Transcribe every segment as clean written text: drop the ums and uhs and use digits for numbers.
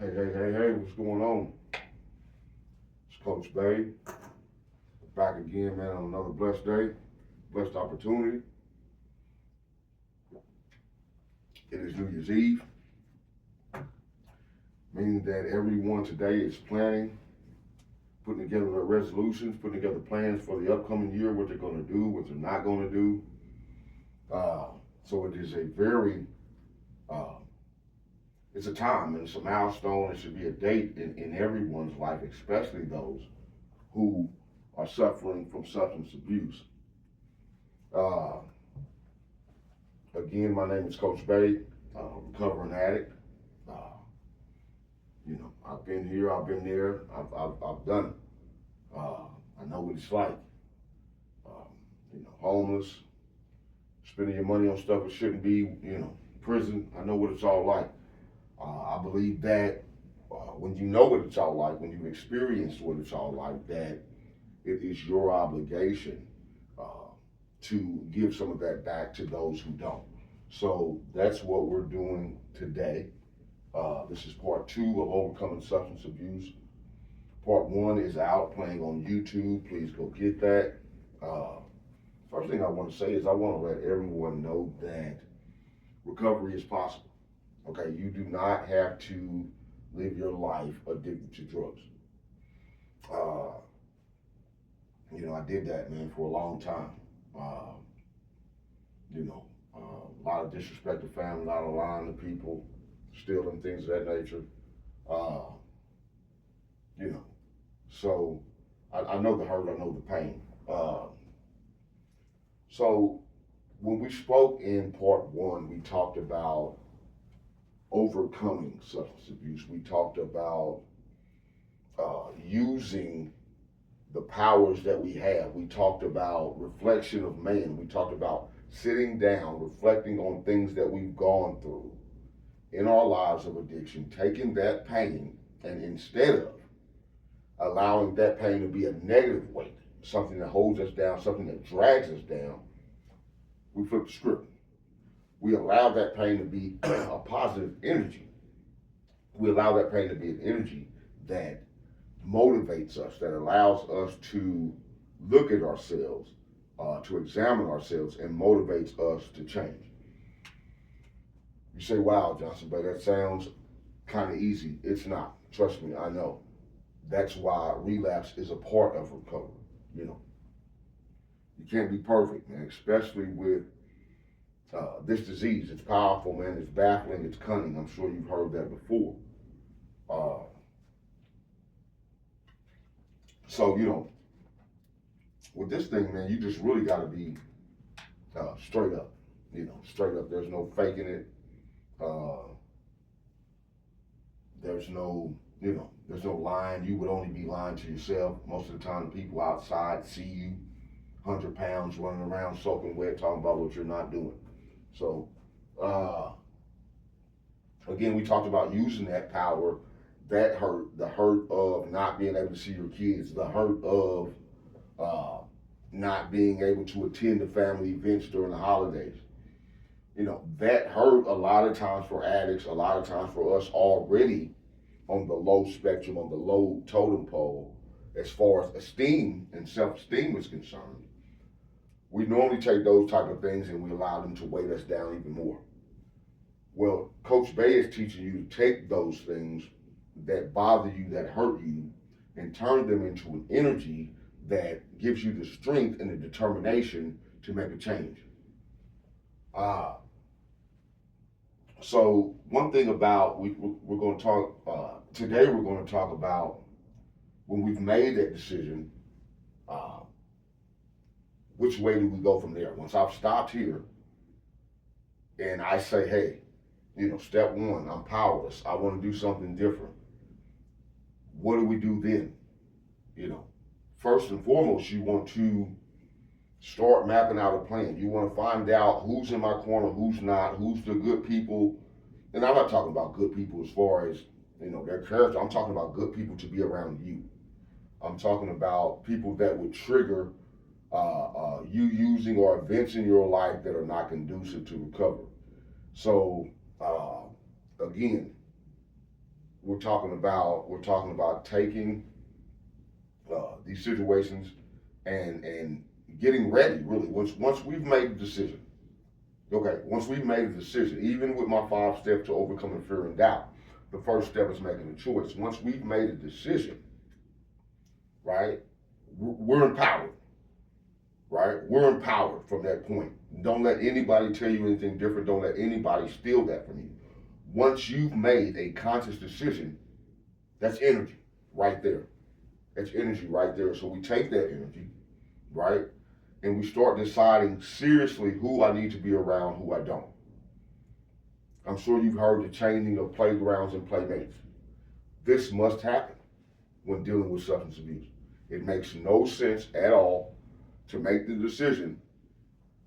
Hey, what's going on? It's Coach Bay. Back again, man, on another blessed day, blessed opportunity. It is New Year's Eve, meaning that everyone today is planning, putting together their resolutions, putting together plans for the upcoming year, what they're going to do, what they're not going to do. So it is a very, uh, it's a time and it's a milestone. It should be a date in everyone's life, especially those who are suffering from substance abuse. Uh, Again, my name is Coach Bay, recovering addict. Uh, I've been here, I've been there, I've done it. I know what it's like. Um, Homeless, spending your money on stuff it shouldn't be, prison. I know what it's all like. I believe that when you know what it's all like, when you've experienced what it's all like, that it is your obligation to give some of that back to those who don't. So that's what we're doing today. This is part 2 of Overcoming Substance Abuse. Part 1 is out playing on YouTube. Please go get that. First thing I want to say is I want to let everyone know that recovery is possible. Okay, you do not have to live your life addicted to drugs. I did that, man, for a long time. A lot of disrespect to family, a lot of lying to people, stealing, things of that nature. Uh, you know, so I know the hurt, I know the pain. So when we spoke in part 1, we talked about overcoming substance abuse. We talked about using the powers that we have. We talked about reflection of man. We talked about sitting down, reflecting on things that we've gone through in our lives of addiction, taking that pain, and instead of allowing that pain to be a negative weight, something that holds us down, something that drags us down, we flip the script. We allow that pain to be a positive energy. We allow that pain to be an energy that motivates us, that allows us to look at ourselves, to examine ourselves, and motivates us to change. You say, wow, Johnson, but that sounds kind of easy. It's not. Trust me, I know. That's why relapse is a part of recovery. You can't be perfect, man, especially with this disease. It's powerful, man. It's baffling. It's cunning. I'm sure you've heard that before. So, with this thing, man, you just really got to be straight up. Straight up. There's no faking it. There's no lying. You would only be lying to yourself. Most of the time, the people outside see you 100 pounds running around soaking wet, talking about what you're not doing. So, again, we talked about using that power, that hurt, the hurt of not being able to see your kids, the hurt of not being able to attend the family events during the holidays. That hurt a lot of times for addicts, a lot of times for us already on the low spectrum, on the low totem pole, as far as esteem and self-esteem is concerned. We normally take those type of things and we allow them to weight us down even more. Well, Coach Bay is teaching you to take those things that bother you, that hurt you, and turn them into an energy that gives you the strength and the determination to make a change. So one thing about we're going to talk today. We're going to talk about when we've made that decision. Which way do we go from there? Once I've stopped here, and I say, hey, step 1, I'm powerless. I want to do something different. What do we do then? First and foremost, you want to start mapping out a plan. You want to find out who's in my corner, who's not, who's the good people. And I'm not talking about good people as far as, their character. I'm talking about good people to be around you. I'm talking about people that would trigger you using or events in your life that are not conducive to recovery. So, again, we're talking about taking these situations and getting ready. Really, once we've made the decision. Okay, once we've made a decision, even with my 5 steps to overcoming fear and doubt, the first step is making a choice. Once we've made a decision, right, we're empowered, right? We're empowered from that point. Don't let anybody tell you anything different. Don't let anybody steal that from you. Once you've made a conscious decision, that's energy right there. That's energy right there. So we take that energy, right, and we start deciding seriously who I need to be around, who I don't. I'm sure you've heard the changing of playgrounds and playmates. This must happen when dealing with substance abuse. It makes no sense at all to make the decision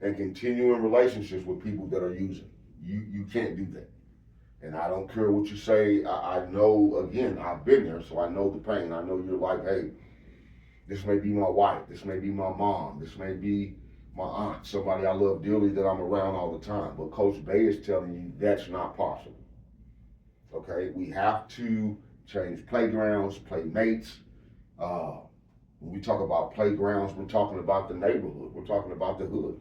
and continue in relationships with people that are using. You can't do that. And I don't care what you say. I know, again, I've been there, so I know the pain. I know you're like, hey, this may be my wife, this may be my mom, this may be my aunt, somebody I love dearly that I'm around all the time. But Coach Bay is telling you that's not possible. Okay, we have to change playgrounds, playmates. When we talk about playgrounds, we're talking about the neighborhood. We're talking about the hood.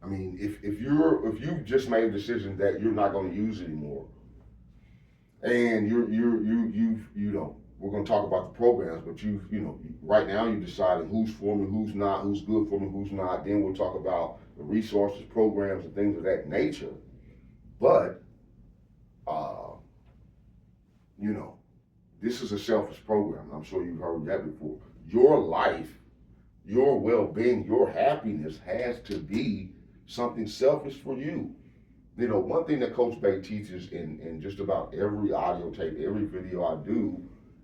I mean, if you've just made a decision that you're not going to use anymore, and you know, we're going to talk about the programs, but right now you're deciding who's for me, who's not, who's good for me, who's not. Then we'll talk about the resources, programs, and things of that nature. But you know, this is a selfish program. I'm sure you've heard that before. Your life, your well-being, your happiness has to be something selfish for you. You know, one thing that Coach Bay teaches in just about every audio tape, every video I do,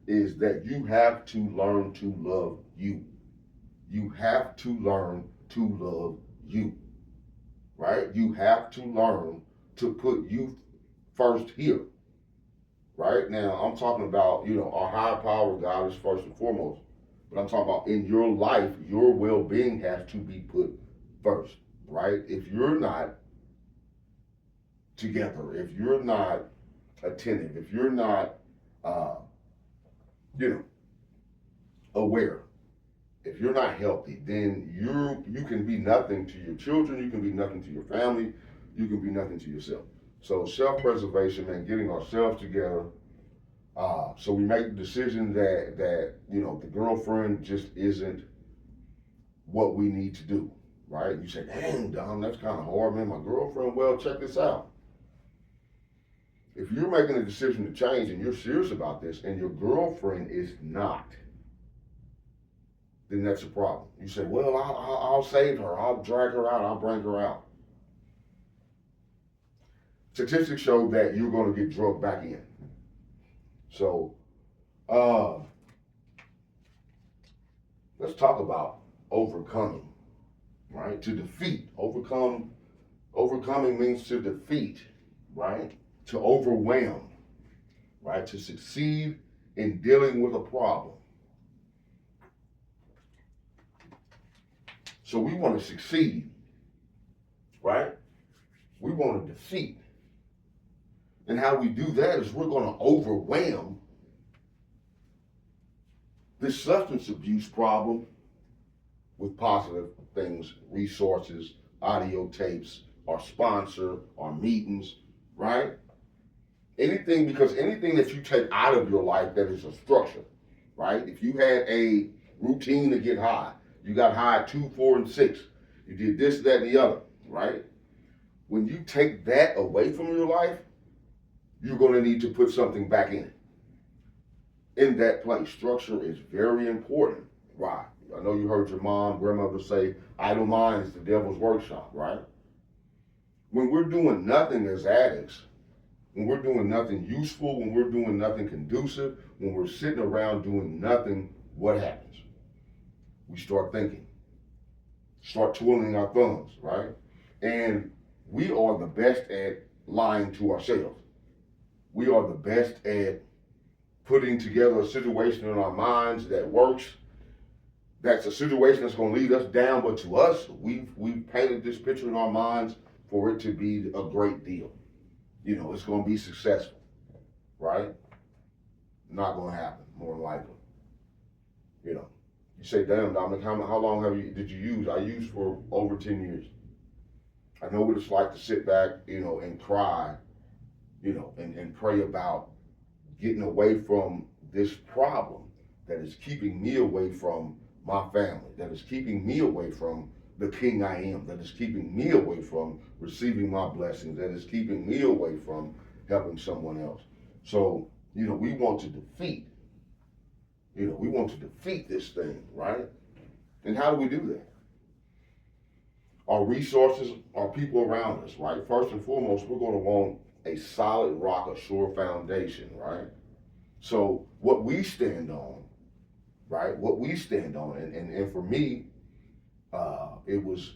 is that you have to learn to love you. You have to learn to love you, right? You have to learn to put you first here, right? Now, I'm talking about, our higher power, God, is first and foremost. But I'm talking about in your life, your well-being has to be put first, right? If you're not together, if you're not attentive, if you're not, aware, if you're not healthy, then you can be nothing to your children, you can be nothing to your family, you can be nothing to yourself. So self-preservation, man, getting ourselves together. So we make the decision that the girlfriend just isn't what we need to do, right? You say, dang, Dom, that's kind of hard, man. My girlfriend, well, check this out. If you're making a decision to change and you're serious about this and your girlfriend is not, then that's a problem. You say, well, I'll save her. I'll drag her out. I'll bring her out. Statistics show that you're going to get drugged back in. So, let's talk about overcoming, right? To defeat. Overcoming means to defeat, right? To overwhelm, right? To succeed in dealing with a problem. So we want to succeed, right? We want to defeat. And how we do that is we're going to overwhelm this substance abuse problem with positive things, resources, audio tapes, our sponsor, our meetings, right? Anything that you take out of your life that is a structure, right? If you had a routine to get high, you got high at 2, 4, and 6. You did this, that, and the other, right? When you take that away from your life, you're going to need to put something back in it. In that place, structure is very important. Why? I know you heard your mom, grandmother say, idle mind is the devil's workshop, right? When we're doing nothing as addicts, when we're doing nothing useful, when we're doing nothing conducive, when we're sitting around doing nothing, what happens? We start thinking, start twiddling our thumbs, right? And we are the best at lying to ourselves. We are the best at putting together a situation in our minds that works. That's a situation that's going to lead us down, but to us, we've painted this picture in our minds for it to be a great deal. It's going to be successful. right? Not gonna happen, more than likely. You know, you say, damn, Dominic, how long did you use? I used for over 10 years. I know what it's like to sit back, and cry, and pray about getting away from this problem that is keeping me away from my family, that is keeping me away from the king I am, that is keeping me away from receiving my blessings, that is keeping me away from helping someone else. So, we want to defeat, this thing, right? And how do we do that? Our resources, our people around us, right? First and foremost, we're going to want a solid rock, a sure foundation, right? So what we stand on, right? What we stand on, and for me, it was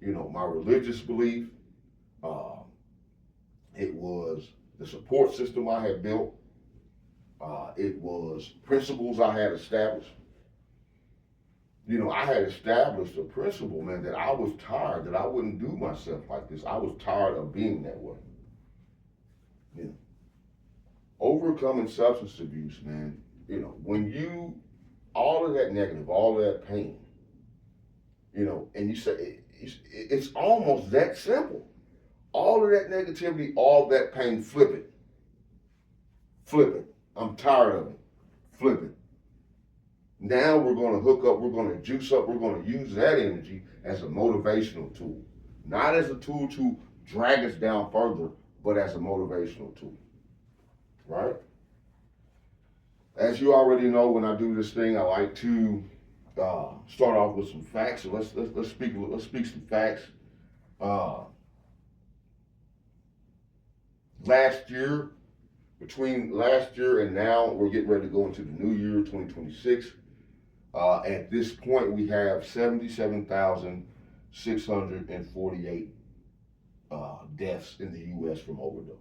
my religious belief. It was the support system I had built. It was principles I had established. I had established a principle, man, that I was tired, that I wouldn't do myself like this. I was tired of being that way. Overcoming substance abuse, man, when all of that negative, all of that pain, and you say, it's almost that simple. All of that negativity, all that pain, flip it. Flip it. I'm tired of it. Flip it. Now we're going to hook up, we're going to juice up, we're going to use that energy as a motivational tool. Not as a tool to drag us down further, but as a motivational tool. Right? As you already know, when I do this thing, I like to start off with some facts. So let's speak some facts. Between last year and now, we're getting ready to go into the new year, 2026. At this point, we have 77,648 deaths in the U.S. from overdose.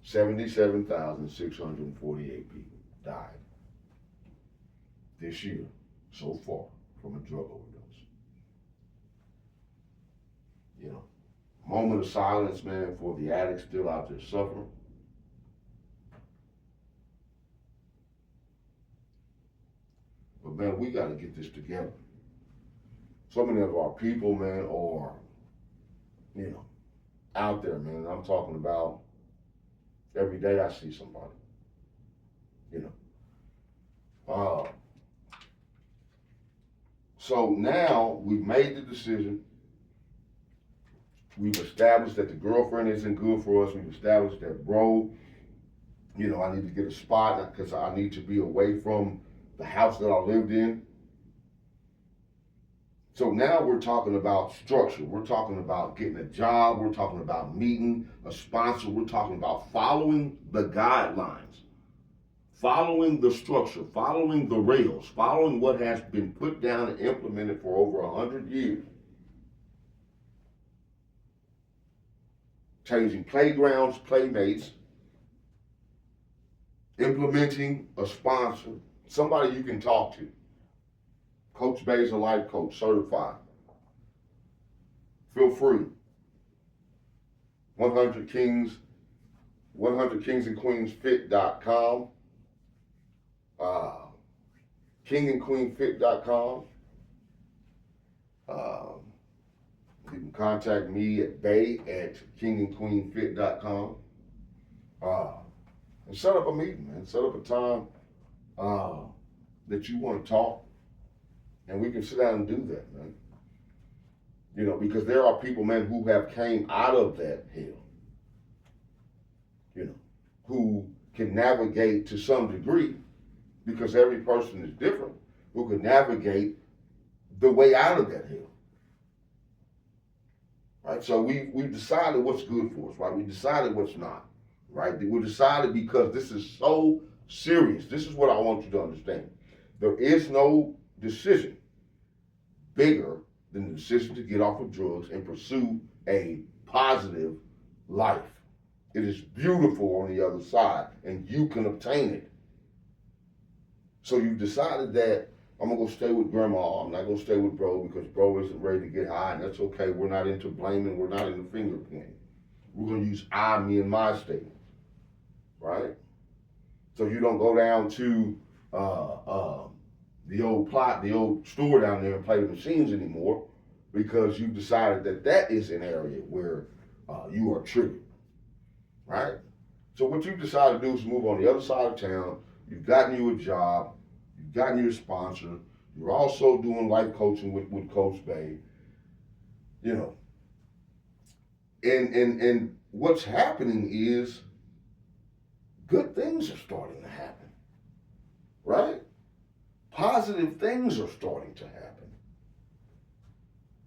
77,648 people died this year so far from a drug overdose. Moment of silence, man, for the addicts still out there suffering. But man, we got to get this together. So many of our people, man, are, out there, man. I'm talking about every day I see somebody, So now we've made the decision. We've established that the girlfriend isn't good for us. We've established that, bro, I need to get a spot because I need to be away from the house that I lived in. So now we're talking about structure. We're talking about getting a job. We're talking about meeting a sponsor. We're talking about following the guidelines, following the structure, following the rails, following what has been put down and implemented for over 100 years. Changing playgrounds, playmates, implementing a sponsor, somebody you can talk to. Coach Bay is a life coach, certified. Feel free. 100 Kings and Queens Fit.com. KingandQueenFit.com. You can contact me at bay@KingandQueenFit.com. And set up a meeting, man. Set up a time that you want to talk, and we can sit down and do that, man. Because there are people, man, who have came out of that hell, who can navigate to some degree, because every person is different, who can navigate the way out of that hell. Right? So we've decided what's good for us, right? We decided what's not, right? We decided because this is so serious. This is what I want you to understand. There is no decision bigger than the decision to get off of drugs and pursue a positive life. It is beautiful on the other side, and you can obtain it. So you've decided that I'm going to go stay with grandma. I'm not going to stay with bro because bro isn't ready to get high, and that's okay. We're not into blaming. We're not into finger pointing. We're going to use I, me, and my statements. right? So you don't go down to the old store down there and play the machines anymore because you've decided that that is an area where you are triggered, right? So what you've decided to do is move on the other side of town. You've gotten you a job. You've gotten you a sponsor. You're also doing life coaching with Coach Bay. You know, and what's happening is good things are starting to happen, right? Positive things are starting to happen,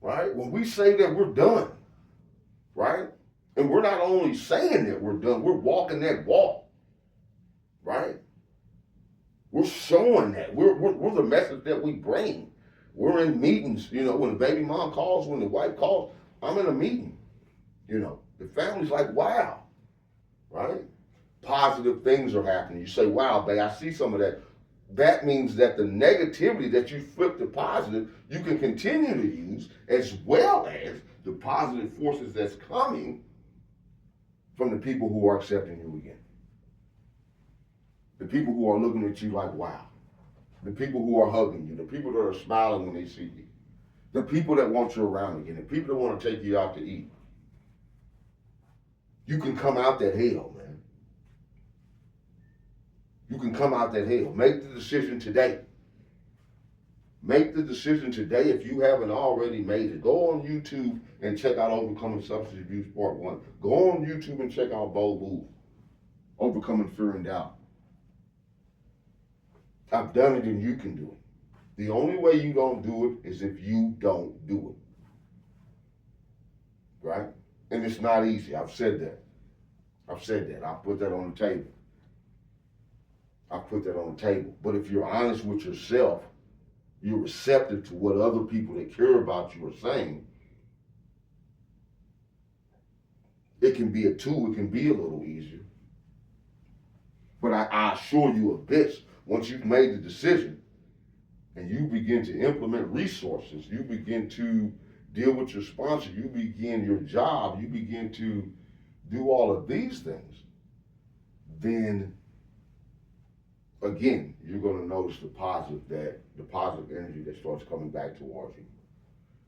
right? When we say that we're done, right? And we're not only saying that we're done, we're walking that walk, right? We're showing that. We're the message that we bring. We're in meetings, you know, when the baby mom calls, when the wife calls, I'm in a meeting, you know. The family's like, wow, right? Positive things are happening. You say, wow, babe, I see some of that. That means that the negativity that you flip to positive, you can continue to use, as well as the positive forces that's coming from the people who are accepting you again. The people who are looking at you like, wow. The people who are hugging you. The people that are smiling when they see you. The people that want you around again. The people that want to take you out to eat. You can come out that hell, man. You can come out that hell. Make the decision today. Make the decision today if you haven't already made it. Go on YouTube and check out Overcoming Substance Abuse Part 1. Go on YouTube and check out Bold Move. Overcoming Fear and Doubt. I've done it and you can do it. The only way you don't do it is if you don't do it. Right? And it's not easy. I've said that. I put that on the table. But if you're honest with yourself, you're receptive to what other people that care about you are saying, it can be a tool, it can be a little easier. But I assure you of this, once you've made the decision and you begin to implement resources, you begin to deal with your sponsor, you begin your job, you begin to do all of these things, then again, you're going to notice the positive energy that starts coming back towards you.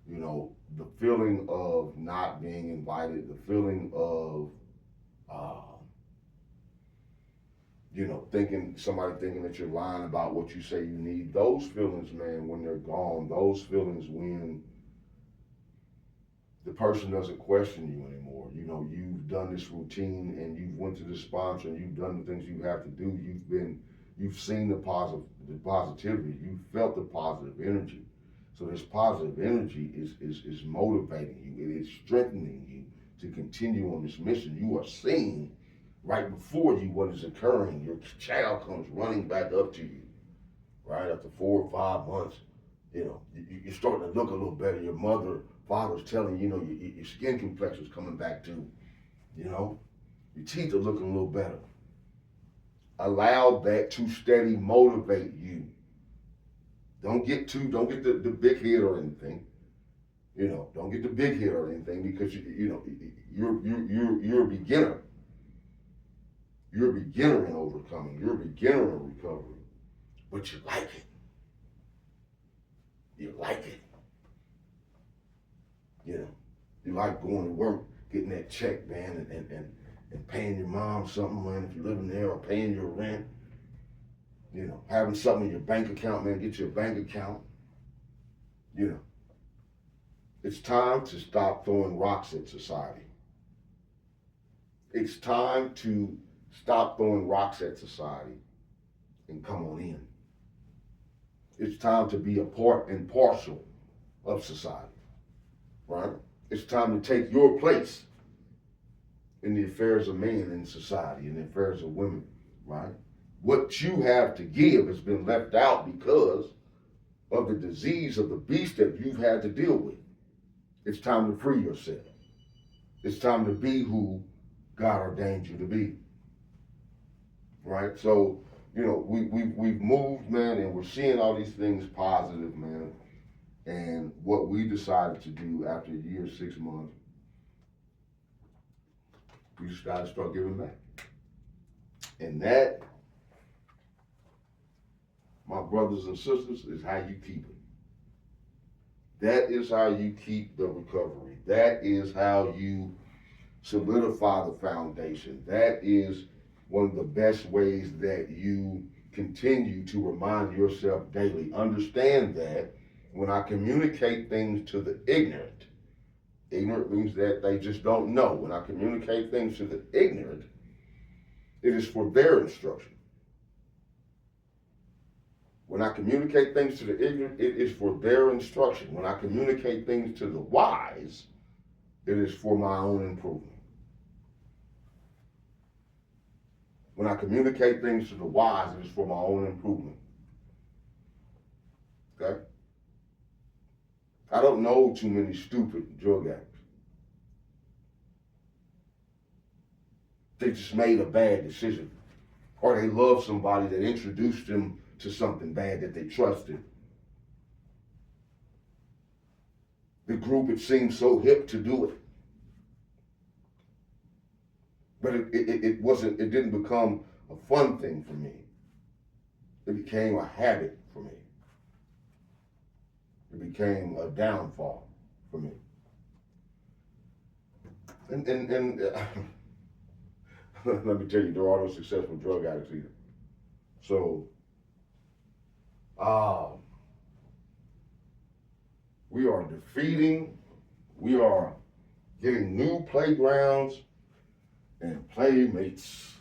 You know, the feeling of not being invited, the feeling of, somebody thinking that you're lying about what you say you need. Those feelings, man, when they're gone, those feelings when the person doesn't question you anymore. You know, you've done this routine and you've went to the sponsor and you've done the things you have to do. You've seen the positivity. You've felt the positive energy. So this positive energy is motivating you. It is strengthening you to continue on this mission. You are seeing right before you what is occurring. Your child comes running back up to you, right? After 4 or 5 months, you know, you're starting to look a little better. Your father's telling you, your skin complexion is coming back too, you know. Your teeth are looking a little better. Allow that to steady motivate you. Don't get the big head or anything. You know, don't get the big head or anything because you're a beginner. You're a beginner in overcoming. You're a beginner in recovery. But you like it. You like it. You know, you like going to work, getting that check, man, and paying your mom something, man, if you're living there, or paying your rent. You know, having something in your bank account, man, get your bank account. You know, it's time to stop throwing rocks at society. It's time to stop throwing rocks at society and come on in. It's time to be a part and parcel of society, right? It's time to take your place in the affairs of men in society, in the affairs of women, right? What you have to give has been left out because of the disease of the beast that you've had to deal with. It's time to free yourself. It's time to be who God ordained you to be. Right? So, you know, we've moved, man, and we're seeing all these things positive, man. And what we decided to do after a year, 6 months, we just got to start giving back. And that, my brothers and sisters, is how you keep it. That is how you keep the recovery. That is how you solidify the foundation. That is one of the best ways that you continue to remind yourself daily. Understand that when I communicate things to the ignorant, ignorant means that they just don't know. When I communicate things to the ignorant, it is for their instruction. When I communicate things to the ignorant, it is for their instruction. When I communicate things to the wise, it is for my own improvement. When I communicate things to the wise, it is for my own improvement. Okay? I don't know too many stupid drug addicts. They just made a bad decision. Or they love somebody that introduced them to something bad that they trusted. The group, it seemed so hip to do it. But it didn't become a fun thing for me. It became a habit for me. It became a downfall for me. And let me tell you, there are no successful drug addicts either. So, we are defeating, we are getting new playgrounds and playmates.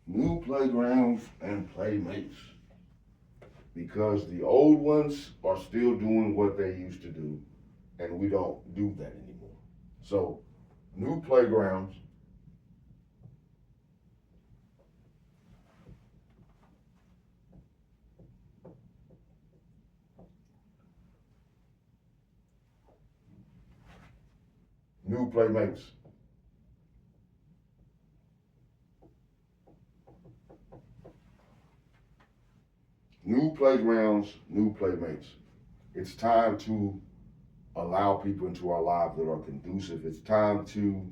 New playgrounds and playmates. Because the old ones are still doing what they used to do, and we don't do that anymore. So, new playgrounds, new playmates. New playgrounds, new playmates. It's time to allow people into our lives that are conducive. It's time to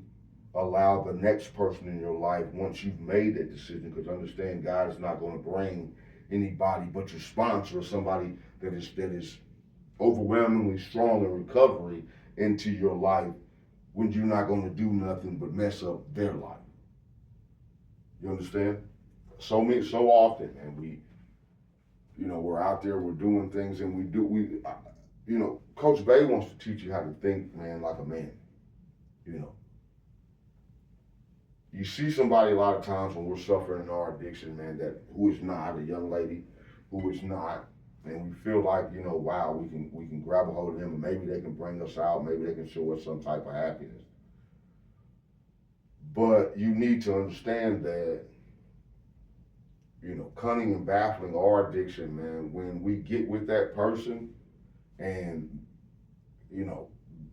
allow the next person in your life, once you've made that decision, because understand God is not going to bring anybody but your sponsor or somebody that is overwhelmingly strong in recovery into your life when you're not going to do nothing but mess up their life. You understand? So often, and we're out there, we're doing things, and Coach Bay wants to teach you how to think, man, like a man. You see somebody a lot of times when we're suffering in our addiction, man, who is not a young lady, who is not, and we feel like, wow, we can grab a hold of them, and maybe they can bring us out, maybe they can show us some type of happiness. But you need to understand that, cunning and baffling our addiction, man. When we get with that person and,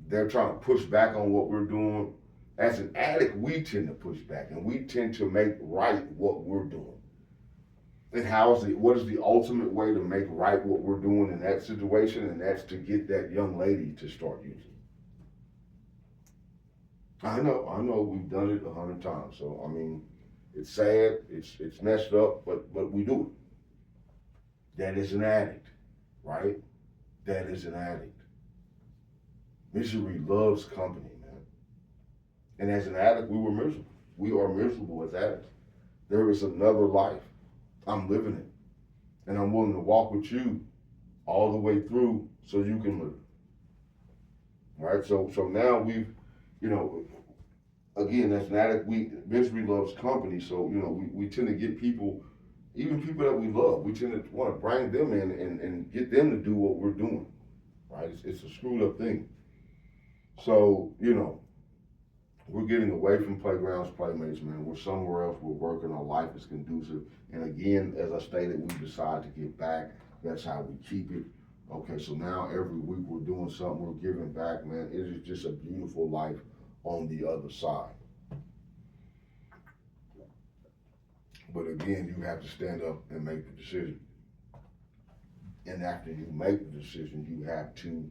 they're trying to push back on what we're doing, as an addict, we tend to push back and we tend to make right what we're doing. And what is the ultimate way to make right what we're doing in that situation? And that's to get that young lady to start using. I know, we've done it 100 times. So, it's sad, it's messed up, but we do it. That is an addict, right? That is an addict. Misery loves company, man. And as an addict, we were miserable. We are miserable as addicts. There is another life. I'm living it. And I'm willing to walk with you all the way through so you can live. Right? So now we've, again, as an addict, misery loves company. So, we tend to get people, even people that we love, we tend to want to bring them in and get them to do what we're doing. Right? It's a screwed up thing. So, we're getting away from playgrounds, playmates, man. We're somewhere else. We're working. Our life is conducive. And again, as I stated, we decide to get back. That's how we keep it. Okay, so now every week we're doing something. We're giving back, man. It is just a beautiful life on the other side. But again, you have to stand up and make the decision. And after you make the decision, you have to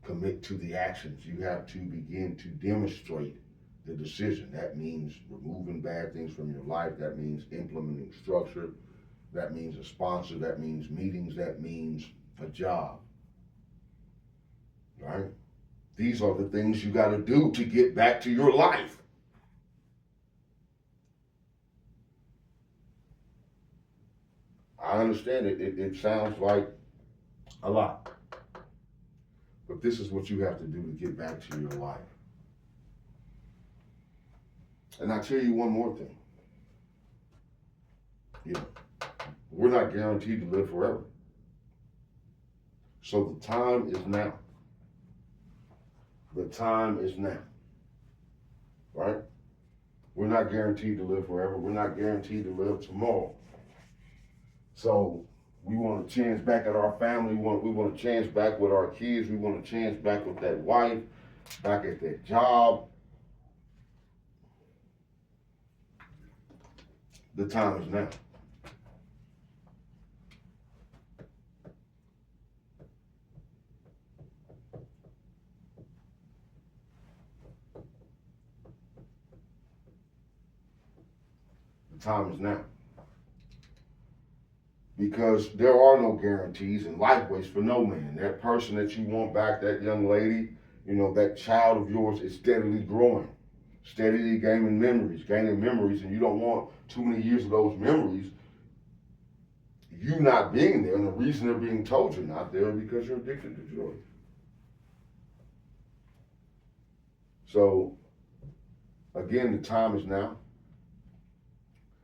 commit to the actions. You have to begin to demonstrate the decision. That means removing bad things from your life. That means implementing structure. That means a sponsor. That means meetings. That means a job. Right? These are the things you got to do to get back to your life. I understand it. It sounds like a lot. But this is what you have to do to get back to your life. And I tell you one more thing. We're not guaranteed to live forever. So the time is now. The time is now. Right? We're not guaranteed to live forever. We're not guaranteed to live tomorrow. So we want a chance back at our family. We want a chance back with our kids. We want a chance back with that wife, back at that job. The time is now. The time is now. Because there are no guarantees, and life waits for no man. That person that you want back, that young lady, that child of yours is steadily growing, steadily gaining memories, and you don't want too many years of those memories, you not being there, and the reason they're being told you're not there is because you're addicted to joy. So, again, the time is now.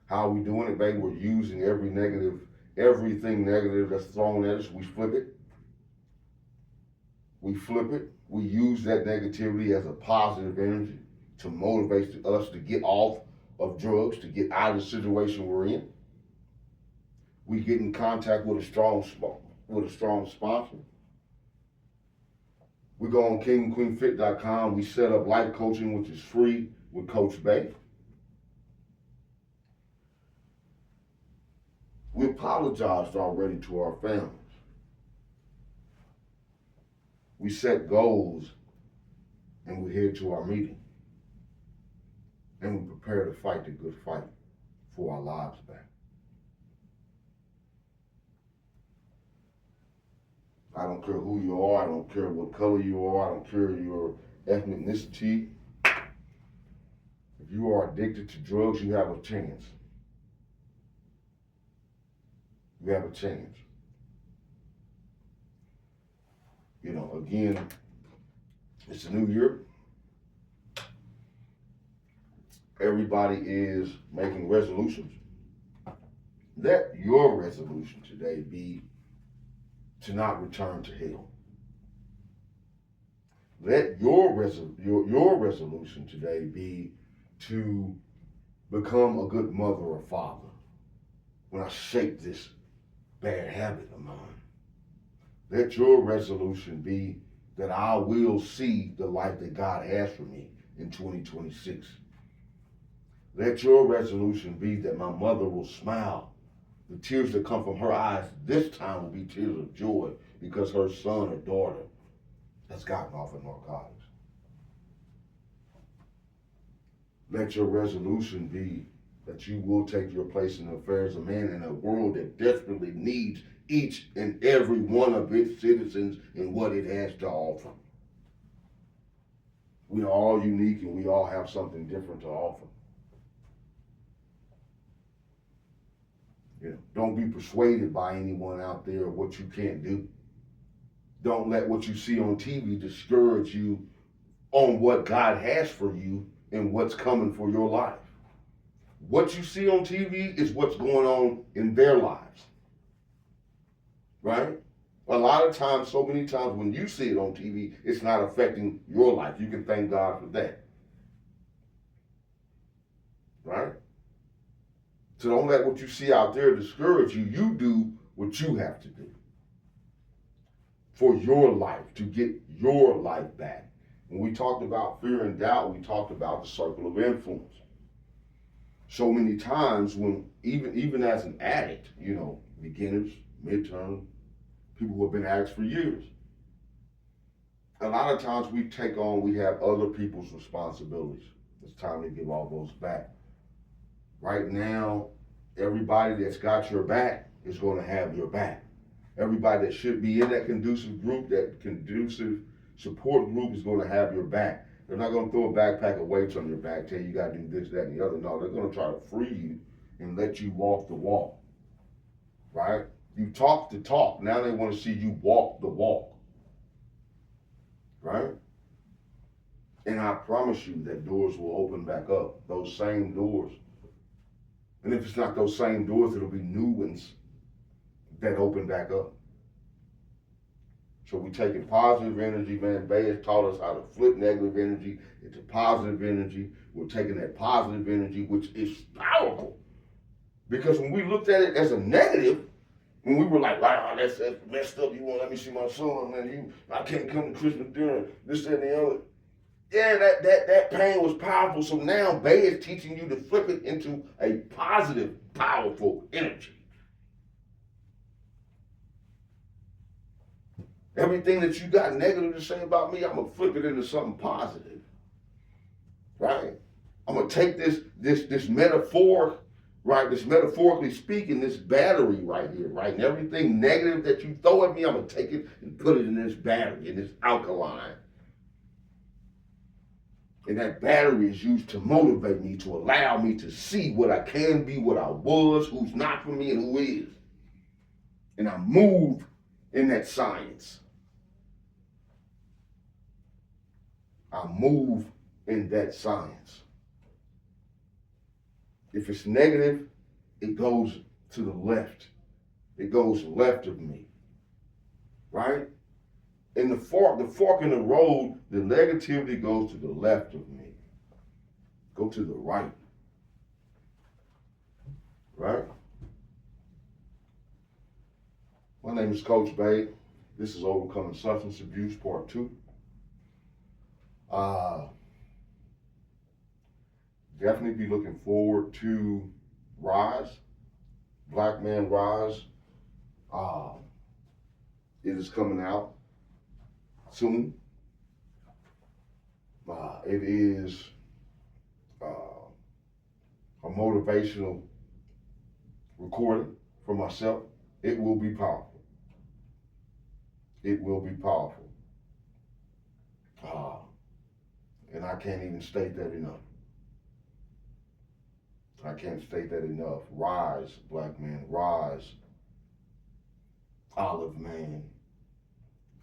How are we doing it, baby? We're using everything negative that's thrown at us, we flip it. We use that negativity as a positive energy to motivate us to get off of drugs, to get out of the situation we're in. We get in contact with a strong sponsor. We go on kingandqueenfit.com. We set up life coaching, which is free with Coach Bay. We apologized already to our families. We set goals and we head to our meeting. And we prepare to fight the good fight for our lives back. I don't care who you are. I don't care what color you are. I don't care your ethnicity. If you are addicted to drugs, you have a chance. You have a chance. Again, it's a new year. Everybody is making resolutions. Let your resolution today be to not return to hell. Let your resolution today be to become a good mother or father when I shake this bad habit of mine. Let your resolution be that I will see the life that God has for me in 2026. Let your resolution be that my mother will smile. The tears that come from her eyes this time will be tears of joy because her son or daughter has gotten off of narcotics. Let your resolution be that you will take your place in the affairs of man in a world that desperately needs each and every one of its citizens and what it has to offer. We are all unique and we all have something different to offer. Don't be persuaded by anyone out there of what you can't do. Don't let what you see on TV discourage you on what God has for you and what's coming for your life. What you see on TV is what's going on in their lives. Right? A lot of times, so many times when you see it on TV, it's not affecting your life. You can thank God for that. Right? So don't let what you see out there discourage you. You do what you have to do for your life, to get your life back. When we talked about fear and doubt, we talked about the circle of influence. So many times when, even as an addict, beginners, midterm, people who have been addicts for years, a lot of times we have other people's responsibilities. It's time to give all those back. Right now, everybody that's got your back is going to have your back. Everybody that should be in that conducive group, that conducive support group, is going to have your back. They're not going to throw a backpack of weights on your back, tell you you got to do this, that, and the other. No, they're going to try to free you and let you walk the walk, right? You talk the talk. Now they want to see you walk the walk, right? And I promise you that doors will open back up, those same doors. And if it's not those same doors, it'll be new ones that open back up. So we taking positive energy, man. Bay has taught us how to flip negative energy into positive energy. We're taking that positive energy, which is powerful. Because when we looked at it as a negative, when we were like, wow, that's messed up, you won't let me see my son, man, I can't come to Christmas dinner, this, that, and the other. Yeah, that pain was powerful. So now Bay is teaching you to flip it into a positive, powerful energy. Everything that you got negative to say about me, I'm gonna flip it into something positive, right? I'm gonna take this metaphor, right? This metaphorically speaking, this battery right here, right? And everything negative that you throw at me, I'm gonna take it and put it in this battery, in this alkaline. And that battery is used to motivate me, to allow me to see what I can be, what I was, who's not for me, and who is. And I move in that science. I move in that science. If it's negative, it goes to the left. It goes left of me, right? In the fork in the road, the negativity goes to the left of me. Go to the right, right? My name is Coach Bay. This is Overcoming Substance Abuse Part 2. Definitely be looking forward to Rise, Black Man Rise. It is coming out soon. It is a motivational recording for myself. It will be powerful. It will be powerful. And I can't even state that enough. I can't state that enough. Rise, Black Man, rise. Olive Man,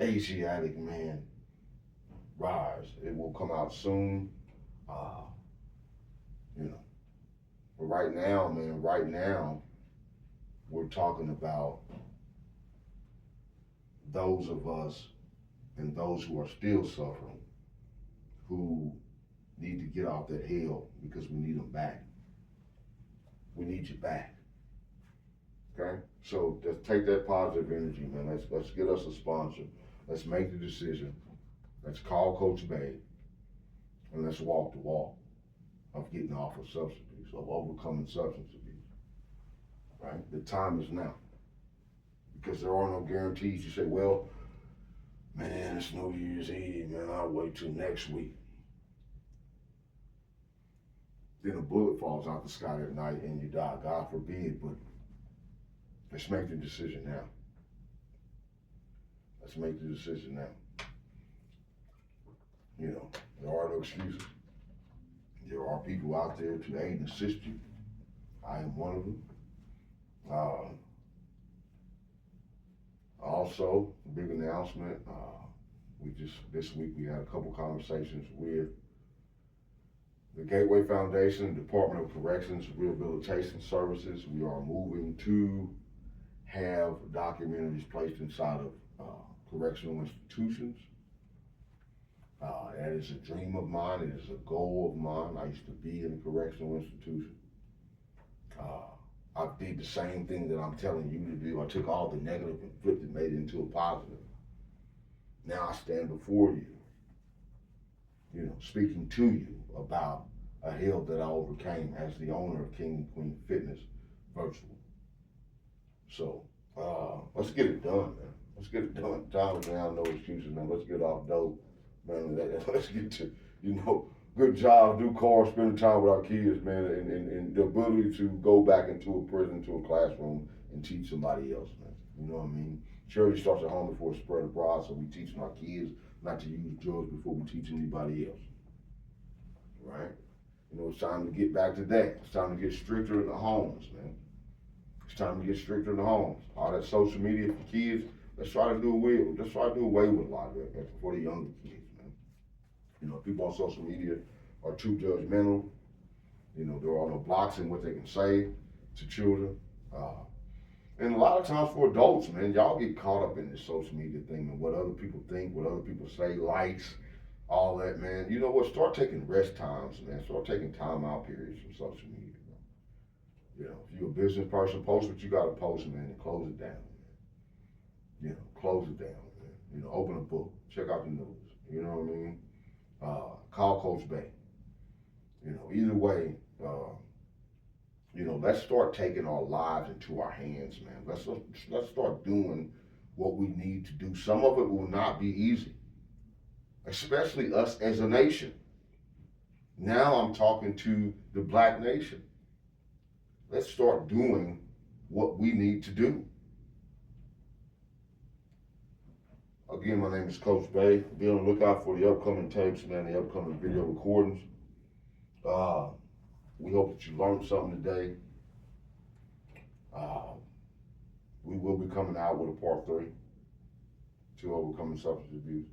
Asiatic Man, rise. It will come out soon. But right now, man, we're talking about those of us and those who are still suffering, who need to get off that hell because we need them back. We need you back. Okay? So let's take that positive energy, man. Let's get us a sponsor. Let's make the decision. Let's call Coach Bay, and let's walk the walk of getting off of substance abuse, of overcoming substance abuse. Right? The time is now. Because there are no guarantees. You say, well, man, it's New Year's Eve, man, I'll wait till next week. Then a bullet falls out the sky at night and you die. God forbid, but let's make the decision now. Let's make the decision now. You know, there are no excuses. There are people out there to aid and assist you. I am one of them. Also, big announcement. This week we had a couple conversations with the Gateway Foundation, Department of Corrections Rehabilitation Services. We are moving to have documentaries placed inside of correctional institutions. That is a dream of mine. It is a goal of mine. I used to be in a correctional institution. I did the same thing that I'm telling you to do. I took all the negative and flipped it, made it into a positive. Now I stand before you, speaking to you about a hill that I overcame as the owner of King and Queen Fitness Virtual. So let's get it done, man. Let's get it done. Time is now, no excuses, man. Let's get off dope, man. Let's get to, good job, do cars, spending time with our kids, man, and the ability to go back into a prison, to a classroom, and teach somebody else, man. You know what I mean? Charity starts at home before it's spread abroad, so we teaching our kids not to use drugs before we teach anybody else, right? You know, it's time to get back to that. It's time to get stricter in the homes, man. It's time to get stricter in the homes. All that social media for kids, let's try to do away with a lot of that for the younger kids, man. You know, people on social media are too judgmental. You know, there are no blocks in what they can say to children. And a lot of times for adults, man, y'all get caught up in this social media thing and what other people think, what other people say, likes, all that, man. You know what? Start taking rest times, man. Start taking time out periods from social media. You know, if you're a business person, post what you got to post, man, and close it down. You know, close it down, man. You know, open a book, check out the news. You know what I mean? Call Coach Bay. You know, either way, you know, let's start taking our lives into our hands, man. Let's start doing what we need to do. Some of it will not be easy, especially us as a nation. Now I'm talking to the black nation. Let's start doing what we need to do. Again, my name is Coach Bay. Be on the lookout for the upcoming tapes, man, the upcoming video recordings. We hope that you learned something today. We will be coming out with a part 3 to overcoming substance abuse.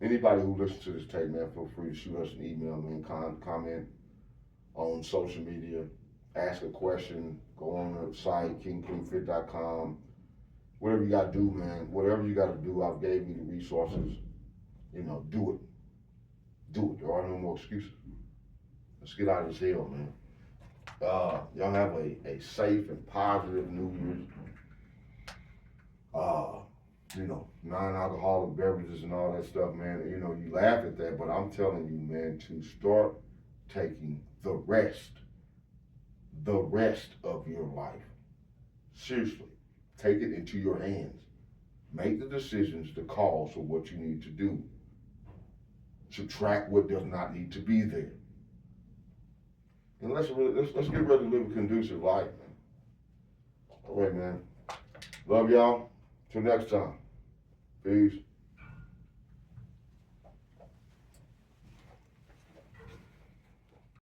Anybody who listens to this tape, man, feel free to shoot us an email, man, comment on social media, ask a question, go on the site, kingcleanfit.com. Whatever you got to do, man, whatever you got to do, I've gave you the resources. You know, do it. Do it. There are no more excuses. Let's get out of this hell, man. Y'all have a safe and positive New Year's. You know, non-alcoholic beverages and all that stuff, man. You know, you laugh at that, but I'm telling you, man, to start taking the rest of your life. Seriously, take it into your hands. Make the decisions, the calls for what you need to do. Subtract what does not need to be there. And let's get ready to live a conducive life, man. All right, man. Love y'all. Till next time. Peace.